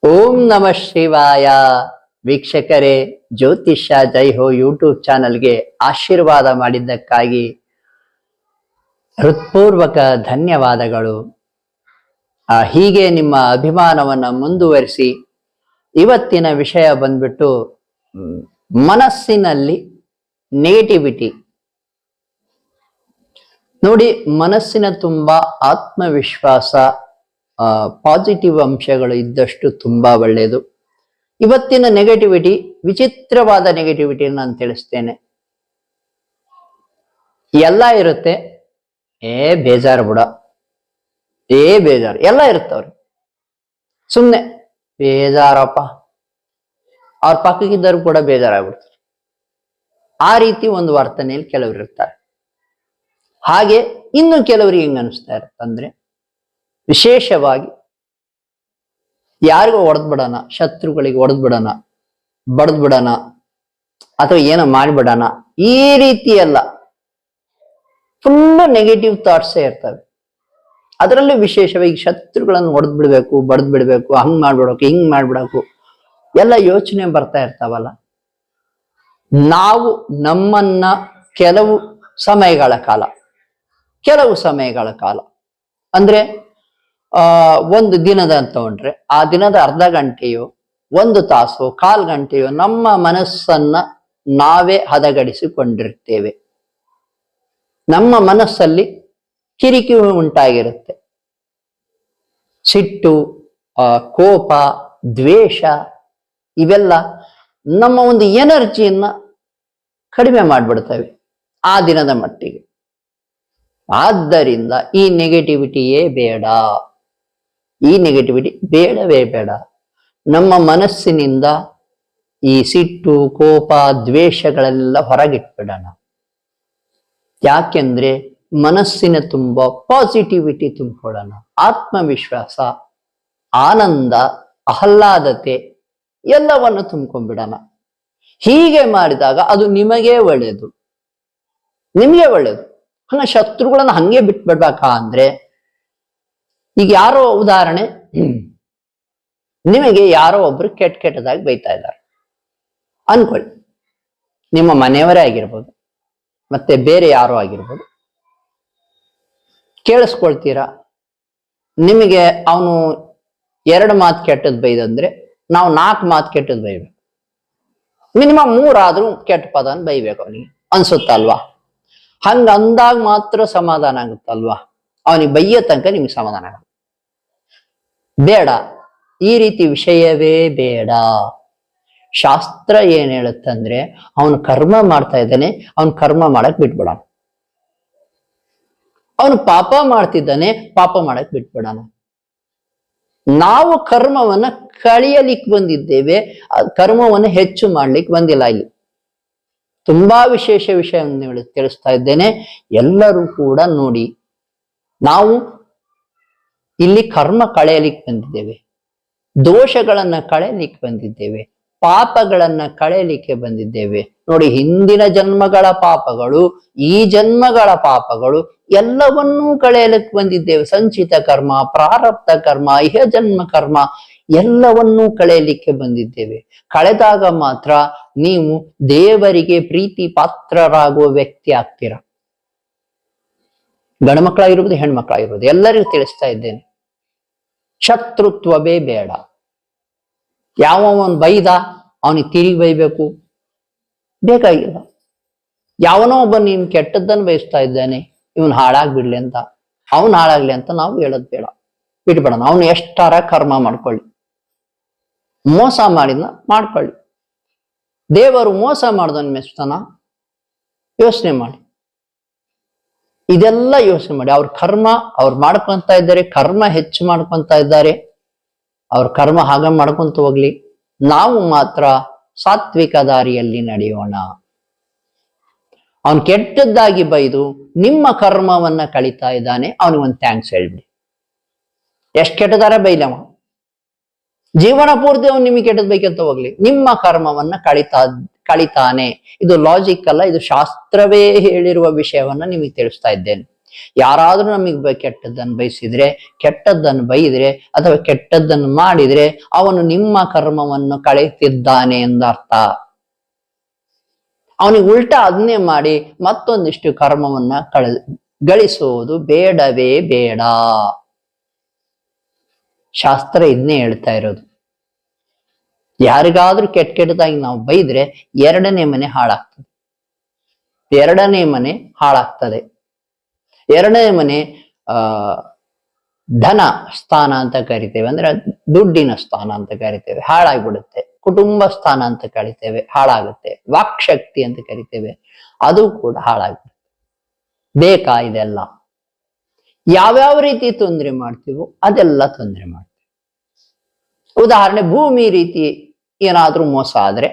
ಓಂ ನಮಃ ಶಿವಾಯ. ವೀಕ್ಷಕರೇ, ಜ್ಯೋತಿಷ್ಯ ಜೈ ಹೋ ಯೂಟ್ಯೂಬ್ ಚಾನಲ್ಗೆ ಆಶೀರ್ವಾದ ಮಾಡಿದ್ದಕ್ಕಾಗಿ ಹೃತ್ಪೂರ್ವಕ ಧನ್ಯವಾದಗಳು. ಹೀಗೆ ನಿಮ್ಮ ಅಭಿಮಾನವನ್ನ ಮುಂದುವರಿಸಿ. ಇವತ್ತಿನ ವಿಷಯ ಬಂದ್ಬಿಟ್ಟು ಮನಸ್ಸಿನಲ್ಲಿ ನೆಗೆಟಿವಿಟಿ. ನೋಡಿ, ಮನಸ್ಸಿನ ತುಂಬಾ ಆತ್ಮವಿಶ್ವಾಸ, ಪಾಸಿಟಿವ್ ಅಂಶಗಳು ಇದ್ದಷ್ಟು ತುಂಬಾ ಒಳ್ಳೆಯದು. ಇವತ್ತಿನ ನೆಗೆಟಿವಿಟಿ ವಿಚಿತ್ರವಾದ ನೆಗೆಟಿವಿಟಿ ನಾನು ತಿಳಿಸ್ತೇನೆ. ಎಲ್ಲ ಇರುತ್ತೆ, ಬೇಜಾರು ಬಿಡ, ಬೇಜಾರು ಎಲ್ಲ ಇರುತ್ತವ್ರು. ಸುಮ್ಮನೆ ಬೇಜಾರಪ್ಪ, ಅವ್ರ ಪಕ್ಕಕ್ಕಿದ್ದರು ಕೂಡ ಬೇಜಾರಾಗ್ಬಿಡ್ತಾರೆ. ಆ ರೀತಿ ಒಂದು ವರ್ತನೆಯಲ್ಲಿ ಕೆಲವರು ಇರ್ತಾರೆ. ಹಾಗೆ ಇನ್ನು ಕೆಲವರಿಗೆ ಹೆಂಗ್ ಅನಿಸ್ತಾ ಇರುತ್ತಂದ್ರೆ, ವಿಶೇಷವಾಗಿ ಯಾರಿಗೋ ಹೊಡೆದ್ ಬಿಡೋಣ, ಶತ್ರುಗಳಿಗೆ ಹೊಡೆದ್ ಬಿಡೋಣ, ಬಡ್ದ್ ಬಿಡೋಣ, ಅಥವಾ ಏನೋ ಮಾಡಿಬಿಡೋಣ, ಈ ರೀತಿ ಎಲ್ಲ ಫುಲ್ ನೆಗೆಟಿವ್ ಥಾಟ್ಸೇ ಇರ್ತವೆ. ಅದರಲ್ಲೂ ವಿಶೇಷವಾಗಿ ಶತ್ರುಗಳನ್ನು ಹೊಡೆದ್ ಬಿಡ್ಬೇಕು, ಬಡ್ದ್ ಬಿಡ್ಬೇಕು, ಹಂಗ್ ಮಾಡ್ಬಿಡ್ಬೇಕು, ಹಿಂಗ್ ಮಾಡ್ಬಿಡಬೇಕು ಎಲ್ಲ ಯೋಚನೆ ಬರ್ತಾ ಇರ್ತಾವಲ್ಲ. ನಾವು ನಮ್ಮನ್ನ ಕೆಲವು ಸಮಯಗಳ ಕಾಲ ಅಂದ್ರೆ ಒಂದು ದಿನದ ಅಂತ ತಗೊಂಡ್ರೆ, ಆ ದಿನದ ಅರ್ಧ ಗಂಟೆಯೋ, ಒಂದು ತಾಸು, ಕಾಲ್ ಗಂಟೆಯೋ ನಮ್ಮ ಮನಸ್ಸನ್ನ ನಾವೇ ಹದಗಡಿಸಿಕೊಂಡಿರ್ತೇವೆ. ನಮ್ಮ ಮನಸ್ಸಲ್ಲಿ ಕಿರಿಕಿರಿ ಉಂಟಾಗಿರುತ್ತೆ. ಸಿಟ್ಟು, ಕೋಪ, ದ್ವೇಷ ಇವೆಲ್ಲ ನಮ್ಮ ಒಂದು ಎನರ್ಜಿಯನ್ನ ಕಡಿಮೆ ಮಾಡ್ಬಿಡ್ತವೆ ಆ ದಿನದ ಮಟ್ಟಿಗೆ. ಆದ್ದರಿಂದ ಈ ನೆಗೆಟಿವಿಟಿಯೇ ಬೇಡ, ಈ ನೆಗೆಟಿವಿಟಿ ಬೇಡವೇ ಬೇಡ. ನಮ್ಮ ಮನಸ್ಸಿನಿಂದ ಈ ಸಿಟ್ಟು, ಕೋಪ, ದ್ವೇಷಗಳೆಲ್ಲ ಹೊರಗಿಟ್ಬಿಡೋಣ. ಯಾಕೆಂದ್ರೆ ಮನಸ್ಸಿನ ತುಂಬ ಪಾಸಿಟಿವಿಟಿ ತುಂಬಿಕೊಡೋಣ. ಆತ್ಮವಿಶ್ವಾಸ, ಆನಂದ, ಆಹ್ಲಾದತೆ ಎಲ್ಲವನ್ನು ತುಂಬ್ಕೊಂಡ್ಬಿಡೋಣ. ಹೀಗೆ ಮಾಡಿದಾಗ ಅದು ನಿಮಗೆ ಒಳ್ಳೆಯದು, ನಿಮಗೆ ಒಳ್ಳೆಯದು. ಶತ್ರುಗಳನ್ನ ಹಂಗೆ ಬಿಟ್ಬಿಡ್ಬೇಕಾ ಅಂದ್ರೆ, ಈಗ ಯಾರೋ ಉದಾಹರಣೆ, ನಿಮಗೆ ಯಾರೋ ಒಬ್ರು ಕೆಟ್ಟದಾಗಿ ಬೈತಾ ಇದ್ದಾರೆ ಅನ್ಕೊಳ್ಳಿ. ನಿಮ್ಮ ಮನೆಯವರೇ ಆಗಿರ್ಬೋದು, ಮತ್ತೆ ಬೇರೆ ಯಾರೋ ಆಗಿರ್ಬೋದು. ಕೇಳಿಸ್ಕೊಳ್ತೀರಾ? ನಿಮಗೆ ಅವನು 2 ಮಾತು ಕೆಟ್ಟದ್ ಬೈದಂದ್ರೆ ನಾವು 4 ಮಾತು ಕೆಟ್ಟದ್ ಬೈಬೇಕು. ಮಿನಿಮಮ್ 3 ಆದ್ರೂ ಕೆಟ್ಟ ಪದನ ಬೈಬೇಕು ಅವನಿಗೆ, ಅನ್ಸುತ್ತಲ್ವಾ? ಹಂಗ ಅಂದಾಗ ಮಾತ್ರ ಸಮಾಧಾನ ಆಗುತ್ತಲ್ವಾ? ಅವನಿಗೆ ಬೈಯೋ ತನಕ ನಿಮ್ಗೆ ಸಮಾಧಾನ ಆಗುತ್ತೆ. ಬೇಡ, ಈ ರೀತಿ ವಿಷಯವೇ ಬೇಡ. ಶಾಸ್ತ್ರ ಏನ್ ಹೇಳುತ್ತಂದ್ರೆ, ಅವನು ಕರ್ಮ ಮಾಡ್ತಾ ಇದ್ದಾನೆ, ಅವನು ಕರ್ಮ ಮಾಡಕ್ ಬಿಟ್ಬಿಡೋಣ. ಅವನು ಪಾಪ ಮಾಡ್ತಿದ್ದಾನೆ, ಪಾಪ ಮಾಡಕ್ ಬಿಟ್ಬಿಡೋಣ. ನಾವು ಕರ್ಮವನ್ನ ಕಳಿಯಲಿಕ್ಕೆ ಬಂದಿದ್ದೇವೆ, ಕರ್ಮವನ್ನ ಹೆಚ್ಚು ಮಾಡ್ಲಿಕ್ಕೆ ಬಂದಿಲ್ಲ. ಇಲ್ಲಿ ತುಂಬಾ ವಿಶೇಷ ವಿಷಯವನ್ನು ತಿಳಿಸ್ತಾ ಇದ್ದೇನೆ. ಎಲ್ಲರೂ ಕೂಡ ನೋಡಿ, ನಾವು ಇಲ್ಲಿ ಕರ್ಮ ಕಳೆಯಲಿಕ್ಕೆ ಬಂದಿದ್ದೇವೆ, ದೋಷಗಳನ್ನ ಕಳೆಯಲಿಕ್ಕೆ ಬಂದಿದ್ದೇವೆ, ಪಾಪಗಳನ್ನ ಕಳೆಯಲಿಕ್ಕೆ ಬಂದಿದ್ದೇವೆ. ನೋಡಿ, ಹಿಂದಿನ ಜನ್ಮಗಳ ಪಾಪಗಳು, ಈ ಜನ್ಮಗಳ ಪಾಪಗಳು ಎಲ್ಲವನ್ನೂ ಕಳೆಯಲಿಕ್ಕೆ ಬಂದಿದ್ದೇವೆ. ಸಂಚಿತ ಕರ್ಮ, ಪ್ರಾರಬ್ಧ ಕರ್ಮ, ಇಹ ಜನ್ಮ ಕರ್ಮ ಎಲ್ಲವನ್ನೂ ಕಳೆಯಲಿಕ್ಕೆ ಬಂದಿದ್ದೇವೆ. ಕಳೆದಾಗ ಮಾತ್ರ ನೀವು ದೇವರಿಗೆ ಪ್ರೀತಿ ಪಾತ್ರರಾಗುವ ವ್ಯಕ್ತಿ ಆಗ್ತೀರ. ಗಂಡ್ಮಕ್ಳಾಗಿರ್ಬೋದು, ಹೆಣ್ಮಕ್ಳಾಗಿರ್ಬೋದು, ಎಲ್ಲರಿಗೂ ತಿಳಿಸ್ತಾ ಇದ್ದೇನೆ, ಶತ್ರುತ್ವವೇ ಬೇಡ. ಯಾವನ್ ಬೈದ ಅವನಿಗೆ ತಿರುಗಿ ಬೈಬೇಕು ಬೇಕಾಗಿಲ್ಲ. ಯಾವನೋ ಒಬ್ಬ ನೀನ್ ಕೆಟ್ಟದ್ದನ್ನು ಬಯಸ್ತಾ ಇದ್ದಾನೆ, ಇವನ್ ಹಾಳಾಗ್ಬಿಡ್ಲಿ ಅಂತ, ಅವನ್ ಹಾಳಾಗ್ಲಿ ಅಂತ ನಾವು ಹೇಳೋದ್ ಬೇಡ, ಬಿಟ್ಬಿಡೋಣ. ಅವನು ಎಷ್ಟಾರ ಕರ್ಮ ಮಾಡ್ಕೊಳ್ಳಿ, ಮೋಸ ಮಾಡಿದ್ನ ಮಾಡ್ಕೊಳ್ಳಿ. ದೇವರು ಮೋಸ ಮಾಡ್ದನ್ ಮೆಚ್ತಾನ? ಯೋಚನೆ ಮಾಡಿ, ಇದೆಲ್ಲ ಯೋಚನೆ ಮಾಡಿ. ಅವ್ರ ಕರ್ಮ ಅವ್ರು ಮಾಡ್ಕೊಂತ ಇದ್ದಾರೆ, ಕರ್ಮ ಹೆಚ್ಚು ಮಾಡ್ಕೊಂತ ಇದ್ದಾರೆ, ಅವ್ರ ಕರ್ಮ ಹಾಗೆ ಮಾಡ್ಕೊಂತ ಹೋಗ್ಲಿ. ನಾವು ಮಾತ್ರ ಸಾತ್ವಿಕ ದಾರಿಯಲ್ಲಿ ನಡೆಯೋಣ. ಅವನ್ ಕೆಟ್ಟದ್ದಾಗಿ ಬೈದು ನಿಮ್ಮ ಕರ್ಮವನ್ನ ಕಳೀತಾ ಇದ್ದಾನೆ, ಅವನಿಗೊಂದು ಥ್ಯಾಂಕ್ಸ್ ಹೇಳ್ಬಿಡಿ. ಎಷ್ಟ್ ಕೆಟ್ಟದಾರ ಬೈಲವ, ಜೀವನ ಪೂರ್ತಿ ಅವನು ನಿಮಗೆ ಕೆಟ್ಟದ್ ಬೈಕಂತ ಹೋಗ್ಲಿ, ನಿಮ್ಮ ಕರ್ಮವನ್ನ ಕಳಿತಾನೆ. ಇದು ಲಾಜಿಕ್ ಅಲ್ಲ, ಇದು ಶಾಸ್ತ್ರವೇ ಹೇಳಿರುವ ವಿಷಯವನ್ನ ನಿಮಗೆ ತಿಳಿಸ್ತಾ ಇದ್ದೇನೆ. ಯಾರಾದ್ರೂ ನಮಗೆ ಕೆಟ್ಟದ್ದನ್ನು ಬಯಸಿದ್ರೆ, ಕೆಟ್ಟದ್ದನ್ನು ಬೈದ್ರೆ ಅಥವಾ ಕೆಟ್ಟದ್ದನ್ನು ಮಾಡಿದ್ರೆ ಅವನು ನಿಮ್ಮ ಕರ್ಮವನ್ನು ಕಳೆಯುತ್ತಿದ್ದಾನೆ ಎಂದರ್ಥ. ಅವನಿಗೆ ಉಲ್ಟಾ ಅದನ್ನೇ ಮಾಡಿ ಮತ್ತೊಂದಿಷ್ಟು ಕರ್ಮವನ್ನ ಗಳಿಸುವುದು ಬೇಡವೇ ಬೇಡ. ಶಾಸ್ತ್ರ ಇದನ್ನೇ ಹೇಳ್ತಾ ಇರೋದು. ಯಾರಿಗಾದ್ರೂ ಕೆಟ್ಟದಾಗಿ ನಾವು ಬೈದ್ರೆ ಎರಡನೇ ಮನೆ ಹಾಳಾಗ್ತದೆ. ಎರಡನೇ ಮನೆ ಹಾಳಾಗ್ತದೆ. ಎರಡನೇ ಮನೆ ಧನ ಸ್ಥಾನ ಅಂತ ಕರಿತೇವೆ, ಅಂದ್ರೆ ದುಡ್ಡಿನ ಸ್ಥಾನ ಅಂತ ಕರಿತೇವೆ, ಹಾಳಾಗ್ಬಿಡುತ್ತೆ. ಕುಟುಂಬ ಸ್ಥಾನ ಅಂತ ಕರಿತೇವೆ, ಹಾಳಾಗುತ್ತೆ. ವಾಕ್ಶಕ್ತಿ ಅಂತ ಕರಿತೇವೆ, ಅದು ಕೂಡ ಹಾಳಾಗುತ್ತೆ. ಬೇಕಾ ಇದೆಲ್ಲ? ಯಾವ್ಯಾವ ರೀತಿ ತೊಂದರೆ ಮಾಡ್ತೀವೋ ಅದೆಲ್ಲ ತೊಂದರೆ ಮಾಡ್ತೀವಿ. ಉದಾಹರಣೆ, ಭೂಮಿ ರೀತಿ ಏನಾದ್ರೂ ಮೋಸ ಆದ್ರೆ,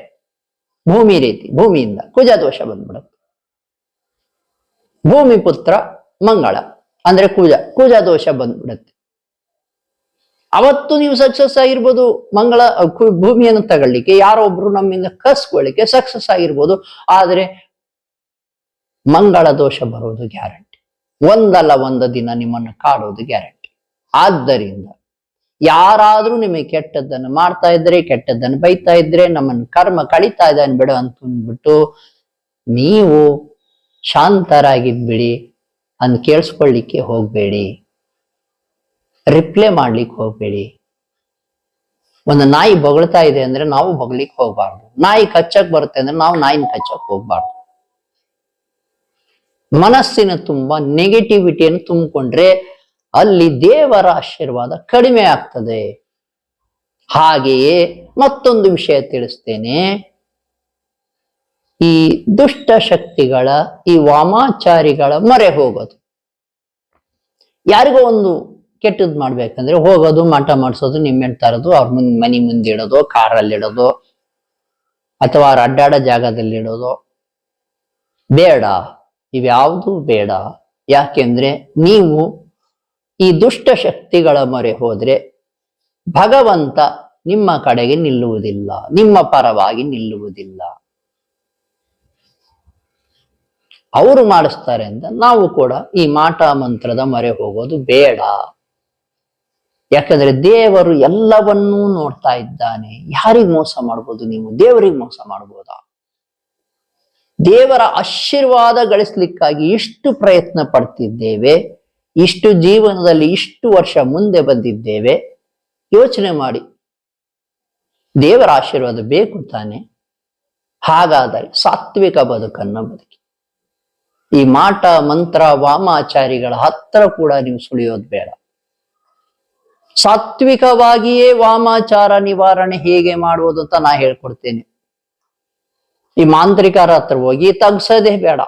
ಭೂಮಿ ರೀತಿ, ಭೂಮಿಯಿಂದ ಕುಜ ದೋಷ ಬಂದ್ಬಿಡುತ್ತೆ. ಭೂಮಿ ಪುತ್ರ ಮಂಗಳ ಅಂದ್ರೆ ಕುಜ ದೋಷ ಬಂದ್ಬಿಡುತ್ತೆ. ಅವತ್ತು ನೀವು ಸಕ್ಸಸ್ ಆಗಿರ್ಬೋದು, ಮಂಗಳ ಭೂಮಿಯನ್ನು ತಗೊಳ್ಳಿಕ್ಕೆ, ಯಾರೊಬ್ರು ನಮ್ಮಿಂದ ಕಸ್ಕೊಳ್ಳಿಕ್ಕೆ ಸಕ್ಸಸ್ ಆಗಿರ್ಬೋದು, ಆದ್ರೆ ಮಂಗಳ ದೋಷ ಬರೋದು ಗ್ಯಾರಂಟಿ. ಒಂದಲ್ಲ ಒಂದು ದಿನ ನಿಮ್ಮನ್ನು ಕಾಡೋದು ಗ್ಯಾರಂಟಿ. ಆದ್ದರಿಂದ ಯಾರಾದ್ರೂ ನಿಮಗೆ ಕೆಟ್ಟದ್ದನ್ನು ಮಾಡ್ತಾ ಇದ್ರೆ, ಕೆಟ್ಟದ್ದನ್ನು ಬೈತಾ ಇದ್ರೆ, ನಮ್ಮನ್ನು ಕರ್ಮ ಕಳೀತಾ ಇದ್ದಾನೆ ಬಿಡು ಅಂತಂದ್ಬಿಟ್ಟು ನೀವು ಶಾಂತರಾಗಿದ್ಬಿಡಿ. ಅನ್ ಕೇಳಿಸ್ಕೊಳ್ಳಿಕ್ಕೆ ಹೋಗ್ಬೇಡಿ, ರಿಪ್ಲೈ ಮಾಡ್ಲಿಕ್ಕೆ ಹೋಗ್ಬೇಡಿ. ಒಂದು ನಾಯಿ ಬೊಗಳ್ತಾ ಇದೆ ಅಂದ್ರೆ ನಾವು ಬೊಗ್ಲಿಕ್ಕೆ ಹೋಗ್ಬಾರ್ದು. ನಾಯಿ ಕಚ್ಚಕ್ ಬರುತ್ತೆ ಅಂದ್ರೆ ನಾವು ನಾಯಿನ ಕಚ್ಚಕ್ ಹೋಗ್ಬಾರ್ದು. ಮನಸ್ಸಿನ ತುಂಬಾ ನೆಗೆಟಿವಿಟಿಯನ್ನು ತುಂಬಿಕೊಂಡ್ರೆ ಅಲ್ಲಿ ದೇವರ ಆಶೀರ್ವಾದ ಕಡಿಮೆ ಆಗ್ತದೆ. ಹಾಗೆಯೇ ಮತ್ತೊಂದು ವಿಷಯ ತಿಳಿಸ್ತೇನೆ. ಈ ದುಷ್ಟ ಶಕ್ತಿಗಳ, ಈ ವಾಮಾಚಾರಿಗಳ ಮೊರೆ ಹೋಗೋದು. ಯಾರಿಗೋ ಒಂದು ಕೆಟ್ಟದ್ ಮಾಡ್ಬೇಕಂದ್ರೆ ಹೋಗೋದು, ಮಾಟ ಮಾಡಿಸೋದು, ನಿಮ್ಮೆಣ್ ತರೋದು, ಅವ್ರ ಮನೆ ಮುಂದೆ ಇಡೋದು, ಕಾರಲ್ಲಿ ಇಡೋದು, ಅಥವಾ ಅವ್ರ ಅಡ್ಡಾಡೋ ಜಾಗದಲ್ಲಿ ಇಡೋದು ಬೇಡ. ಇವ್ಯಾವುದೂ ಬೇಡ. ಯಾಕೆಂದ್ರೆ ನೀವು ಈ ದುಷ್ಟ ಶಕ್ತಿಗಳ ಮೊರೆ ಹೋದ್ರೆ ಭಗವಂತ ನಿಮ್ಮ ಕಡೆಗೆ ನಿಲ್ಲುವುದಿಲ್ಲ, ನಿಮ್ಮ ಪರವಾಗಿ ನಿಲ್ಲುವುದಿಲ್ಲ. ಅವರು ಮಾಡಿಸ್ತಾರೆ ಅಂತ ನಾವು ಕೂಡ ಈ ಮಾಟ ಮಂತ್ರದ ಮೊರೆ ಹೋಗೋದು ಬೇಡ. ಯಾಕಂದ್ರೆ ದೇವರು ಎಲ್ಲವನ್ನೂ ನೋಡ್ತಾ ಇದ್ದಾನೆ. ಯಾರಿಗ್ ಮೋಸ ಮಾಡ್ಬೋದು ನೀವು? ದೇವರಿಗೆ ಮೋಸ ಮಾಡ್ಬೋದಾ? ದೇವರ ಆಶೀರ್ವಾದ ಗಳಿಸ್ಲಿಕ್ಕಾಗಿ ಇಷ್ಟು ಪ್ರಯತ್ನ ಪಡ್ತಿದ್ದೇವೆ, ಇಷ್ಟು ಜೀವನದಲ್ಲಿ ಇಷ್ಟು ವರ್ಷ ಮುಂದೆ ಬಂದಿದ್ದೇವೆ. ಯೋಚನೆ ಮಾಡಿ, ದೇವರ ಆಶೀರ್ವಾದ ಬೇಕು ತಾನೆ? ಹಾಗಾದರೆ ಸಾತ್ವಿಕ ಬದುಕನ್ನ ಬದುಕಿ. ಈ ಮಾಟ ಮಂತ್ರ ವಾಮಾಚಾರಿಗಳ ಹತ್ರ ಕೂಡ ನೀವು ಸುಳಿಯೋದು ಬೇಡ. ಸಾತ್ವಿಕವಾಗಿಯೇ ವಾಮಾಚಾರ ನಿವಾರಣೆ ಹೇಗೆ ಮಾಡುವುದು ಅಂತ ನಾ ಹೇಳ್ಕೊಡ್ತೇನೆ. ಈ ಮಾಂತ್ರಿಕರ ಹತ್ರ ಹೋಗಿ ತಗ್ಸೋದೇ ಬೇಡ.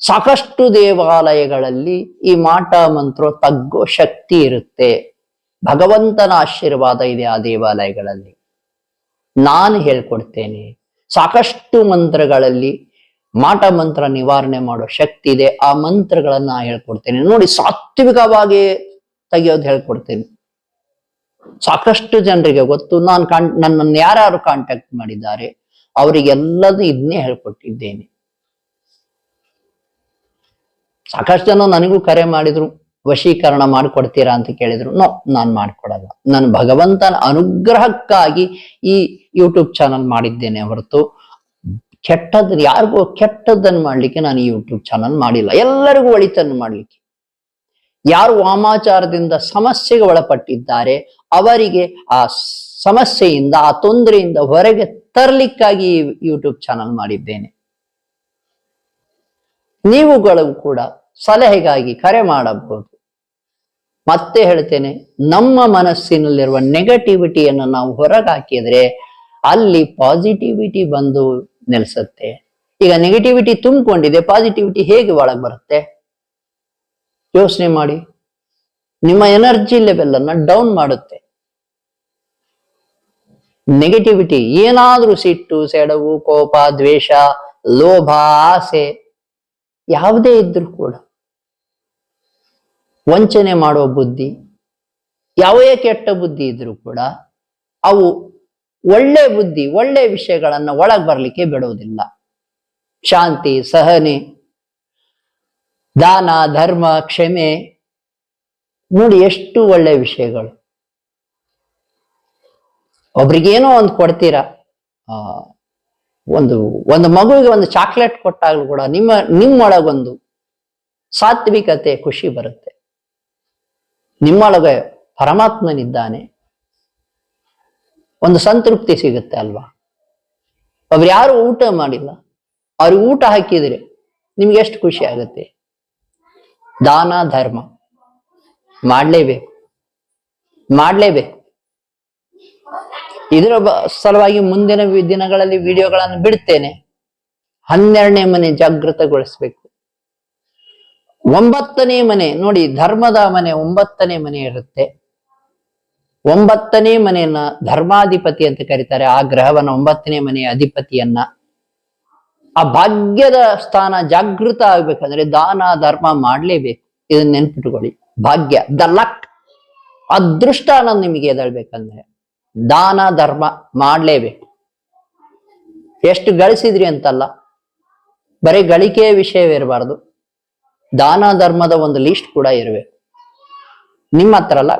ಸಾಕಷ್ಟು ದೇವಾಲಯಗಳಲ್ಲಿ ಈ ಮಾಟ ಮಂತ್ರ ತಗ್ಗೋ ಶಕ್ತಿ ಇರುತ್ತೆ. ಭಗವಂತನ ಆಶೀರ್ವಾದ ಇದೆ ಆ ದೇವಾಲಯಗಳಲ್ಲಿ. ನಾನು ಹೇಳ್ಕೊಡ್ತೇನೆ. ಸಾಕಷ್ಟು ಮಂತ್ರಗಳಲ್ಲಿ ಮಾಟ ಮಂತ್ರ ನಿವಾರಣೆ ಮಾಡೋ ಶಕ್ತಿ ಇದೆ. ಆ ಮಂತ್ರಗಳನ್ನ ಹೇಳ್ಕೊಡ್ತೇನೆ. ನೋಡಿ, ಸಾತ್ವಿಕವಾಗಿ ತೆಗೆಯೋದು ಹೇಳ್ಕೊಡ್ತೇನೆ. ಸಾಕಷ್ಟು ಜನರಿಗೆ ಗೊತ್ತು. ನನ್ನನ್ನು ಯಾರ್ಯಾರು ಕಾಂಟ್ಯಾಕ್ಟ್ ಮಾಡಿದ್ದಾರೆ ಅವರಿಗೆಲ್ಲದೂ ಇದನ್ನೇ ಹೇಳ್ಕೊಟ್ಟಿದ್ದೇನೆ. ಸಾಕಷ್ಟು ಜನ ನನಗೂ ಕರೆ ಮಾಡಿದ್ರು, ವಶೀಕರಣ ಮಾಡಿಕೊಡ್ತೀರಾ ಅಂತ ಕೇಳಿದ್ರು. ನೋ, ನಾನು ಮಾಡಿಕೊಡಲ್ಲ. ನಾನು ಭಗವಂತನ ಅನುಗ್ರಹಕ್ಕಾಗಿ ಈ ಯೂಟ್ಯೂಬ್ ಚಾನಲ್ ಮಾಡಿದ್ದೇನೆ ಹೊರತು ಯಾರಿಗೂ ಕೆಟ್ಟದ್ದನ್ನು ಮಾಡ್ಲಿಕ್ಕೆ ನಾನು ಈ ಯೂಟ್ಯೂಬ್ ಚಾನಲ್ ಮಾಡಿಲ್ಲ. ಎಲ್ಲರಿಗೂ ಒಳಿತನ್ನು ಮಾಡ್ಲಿಕ್ಕೆ. ಯಾರು ವಾಮಾಚಾರದಿಂದ ಸಮಸ್ಯೆಗೆ ಒಳಪಟ್ಟಿದ್ದಾರೆ ಅವರಿಗೆ ಆ ಸಮಸ್ಯೆಯಿಂದ, ಆ ತೊಂದರೆಯಿಂದ ಹೊರಗೆ ತರಲಿಕ್ಕಾಗಿ ಯೂಟ್ಯೂಬ್ ಚಾನಲ್ ಮಾಡಿದ್ದೇನೆ. ನೀವುಗಳು ಕೂಡ ಸಲಹೆಗಾಗಿ ಕರೆ ಮಾಡಬಹುದು. ಮತ್ತೆ ಹೇಳ್ತೇನೆ, ನಮ್ಮ ಮನಸ್ಸಿನಲ್ಲಿರುವ ನೆಗೆಟಿವಿಟಿಯನ್ನು ನಾವು ಹೊರಗೆ ಹಾಕಿದ್ರೆ ಅಲ್ಲಿ ಪಾಸಿಟಿವಿಟಿ ಬಂದು ನೆಲೆಸುತ್ತೆ. ಈಗ ನೆಗೆಟಿವಿಟಿ ತುಂಬಿಕೊಂಡಿದೆ, ಪಾಸಿಟಿವಿಟಿ ಹೇಗೆ ಒಳಗೆ ಬರುತ್ತೆ? ಯೋಚನೆ ಮಾಡಿ. ನಿಮ್ಮ ಎನರ್ಜಿ ಲೆವೆಲ್ ಅನ್ನ ಡೌನ್ ಮಾಡುತ್ತೆ ನೆಗೆಟಿವಿಟಿ. ಏನಾದ್ರೂ ಸಿಟ್ಟು, ಸೆಡವು, ಕೋಪ, ದ್ವೇಷ, ಲೋಭ, ಆಸೆ ಯಾವುದೇ ಇದ್ರೂ ಕೂಡ, ವಂಚನೆ ಮಾಡೋ ಬುದ್ಧಿ, ಯಾವುದೇ ಕೆಟ್ಟ ಬುದ್ಧಿ ಇದ್ರೂ ಕೂಡ ಅವು ಒಳ್ಳೆ ಬುದ್ಧಿ, ಒಳ್ಳೆ ವಿಷಯಗಳನ್ನ ಒಳಗ್ ಬರ್ಲಿಕ್ಕೆ ಬಿಡುವುದಿಲ್ಲ. ಶಾಂತಿ, ಸಹನೆ, ದಾನ, ಧರ್ಮ, ಕ್ಷಮೆ, ನೋಡಿ ಎಷ್ಟು ಒಳ್ಳೆ ವಿಷಯಗಳು. ಒಬ್ರಿಗೇನೋ ಒಂದು ಕೊಡ್ತೀರಾ, ಆ ಒಂದು ಒಂದು ಮಗುವಿಗೆ ಒಂದು ಚಾಕ್ಲೇಟ್ ಕೊಟ್ಟಾಗ್ಲೂ ಕೂಡ ನಿಮ್ಮೊಳಗೊಂದು ಸಾತ್ವಿಕತೆ, ಖುಷಿ ಬರುತ್ತೆ. ನಿಮ್ಮೊಳಗೆ ಪರಮಾತ್ಮನಿದ್ದಾನೆ, ಒಂದು ಸಂತೃಪ್ತಿ ಸಿಗುತ್ತೆ ಅಲ್ವಾ. ಒಬ್ರು ಯಾರು ಊಟ ಮಾಡಿಲ್ಲ, ಅವ್ರಿಗೆ ಊಟ ಹಾಕಿದ್ರೆ ನಿಮ್ಗೆ ಎಷ್ಟು ಖುಷಿ ಆಗುತ್ತೆ. ದಾನ ಧರ್ಮ ಮಾಡ್ಲೇಬೇಕು. ಇದರ ಸಲುವಾಗಿ ಮುಂದಿನ ದಿನಗಳಲ್ಲಿ ವಿಡಿಯೋಗಳನ್ನು ಬಿಡ್ತೇನೆ. 12ನೇ ಮನೆ ಜಾಗೃತಗೊಳಿಸ್ಬೇಕು. 9ನೇ ಮನೆ ನೋಡಿ, ಧರ್ಮದ ಮನೆ 9ನೇ ಮನೆ ಇರುತ್ತೆ. 9ನೇ ಮನೆಯನ್ನ ಧರ್ಮಾಧಿಪತಿ ಅಂತ ಕರೀತಾರೆ. ಆ ಗ್ರಹವನ್ನ 9ನೇ ಮನೆಯ ಅಧಿಪತಿಯನ್ನ, ಆ ಭಾಗ್ಯದ ಸ್ಥಾನ ಜಾಗೃತ ಆಗ್ಬೇಕಂದ್ರೆ ದಾನ ಧರ್ಮ ಮಾಡ್ಲೇಬೇಕು. ಇದನ್ನ ನೆನ್ಪಿಟ್ಕೊಳ್ಳಿ. ಭಾಗ್ಯ, ದ ಲಕ್, ಅದೃಷ್ಟ ಅನ್ನೋದು ನಿಮಗೆ ಎದಳ್ಬೇಕಂದ್ರೆ ದಾನ ಧರ್ಮ ಮಾಡ್ಲೇಬೇಕು. ಎಷ್ಟು ಗಳಿಸಿದ್ರಿ ಅಂತಲ್ಲ, ಬರೀ ಗಳಿಕೆಯ ವಿಷಯವಿರಬಾರ್ದು, ದಾನ ಧರ್ಮದ ಒಂದು ಲಿಸ್ಟ್ ಕೂಡ ಇರಬೇಕು. ನಿಮ್ಮ ಹತ್ರ ಅಲ್ಲ,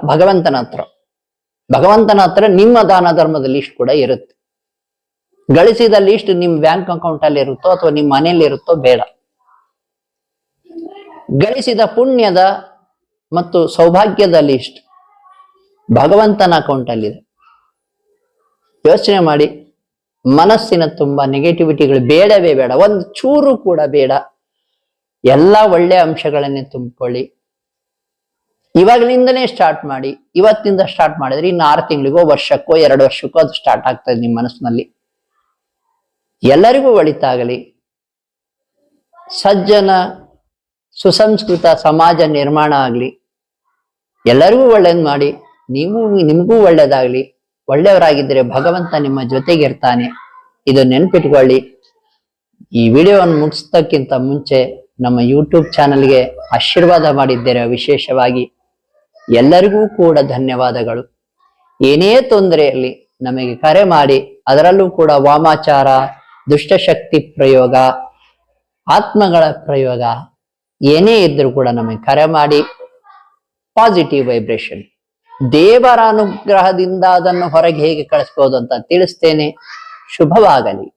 ಭಗವಂತನ ಹತ್ರ ನಿಮ್ಮ ದಾನ ಧರ್ಮದ ಲಿಸ್ಟ್ ಕೂಡ ಇರುತ್ತೆ. ಗಳಿಸಿದ ಲಿಸ್ಟ್ ನಿಮ್ ಬ್ಯಾಂಕ್ ಅಕೌಂಟ್ ಅಲ್ಲಿ ಇರುತ್ತೋ ಅಥವಾ ನಿಮ್ಮ ಮನೆಯಲ್ಲಿ ಇರುತ್ತೋ ಬೇಡ. ಗಳಿಸಿದ ಪುಣ್ಯದ ಮತ್ತು ಸೌಭಾಗ್ಯದ ಲಿಸ್ಟ್ ಭಗವಂತನ ಅಕೌಂಟ್ ಅಲ್ಲಿದೆ. ಯೋಚನೆ ಮಾಡಿ. ಮನಸ್ಸಿನ ತುಂಬಾ ನೆಗೆಟಿವಿಟಿಗಳು ಬೇಡವೇ ಬೇಡ, ಒಂದು ಚೂರು ಕೂಡ ಬೇಡ. ಎಲ್ಲ ಒಳ್ಳೆ ಅಂಶಗಳನ್ನೇ ತುಂಬಿಕೊಳ್ಳಿ. ಇವಾಗಲಿಂದನೇ ಸ್ಟಾರ್ಟ್ ಮಾಡಿ. ಇವತ್ತಿಂದ ಸ್ಟಾರ್ಟ್ ಮಾಡಿದ್ರೆ ಇನ್ನು 6 ತಿಂಗಳಿಗೋ, ವರ್ಷಕ್ಕೋ, 2 ವರ್ಷಕ್ಕೋ ಅದು ಸ್ಟಾರ್ಟ್ ಆಗ್ತದೆ ನಿಮ್ಮ ಮನಸ್ಸಿನಲ್ಲಿ. ಎಲ್ಲರಿಗೂ ಒಳಿತಾಗಲಿ. ಸಜ್ಜನ ಸುಸಂಸ್ಕೃತ ಸಮಾಜ ನಿರ್ಮಾಣ ಆಗ್ಲಿ. ಎಲ್ಲರಿಗೂ ಒಳ್ಳೇದ್ ಮಾಡಿ. ನಿಮಗೂ ಒಳ್ಳೇದಾಗ್ಲಿ. ಒಳ್ಳೆಯವರಾಗಿದ್ದರೆ ಭಗವಂತ ನಿಮ್ಮ ಜೊತೆಗಿರ್ತಾನೆ. ಇದು ನೆನ್ಪಿಟ್ಕೊಳ್ಳಿ. ಈ ವಿಡಿಯೋವನ್ನು ಮುಗಿಸ್ತಕ್ಕಿಂತ ಮುಂಚೆ ನಮ್ಮ ಯೂಟ್ಯೂಬ್ ಚಾನಲ್ಗೆ ಆಶೀರ್ವಾದ ಮಾಡಿದ್ದೀರಾ. ವಿಶೇಷವಾಗಿ ಎಲ್ಲರಿಗೂ ಕೂಡ ಧನ್ಯವಾದಗಳು. ಏನೇ ತೊಂದರೆಯಲ್ಲಿ ನಮಗೆ ಕರೆ ಮಾಡಿ, ಅದರಲ್ಲೂ ಕೂಡ ವಾಮಾಚಾರ, ದುಷ್ಟಶಕ್ತಿ ಪ್ರಯೋಗ, ಆತ್ಮಗಳ ಪ್ರಯೋಗ ಏನೇ ಇದ್ರೂ ಕೂಡ ನಮಗೆ ಕರೆ ಮಾಡಿ. ಪಾಸಿಟಿವ್ ವೈಬ್ರೇಷನ್, ದೇವರ ಅನುಗ್ರಹದಿಂದ ಅದನ್ನು ಹೊರಗೆ ಹೇಗೆ ಕಳಿಸ್ಬೋದು ಅಂತ ತಿಳಿಸ್ತೇನೆ. ಶುಭವಾಗಲಿ.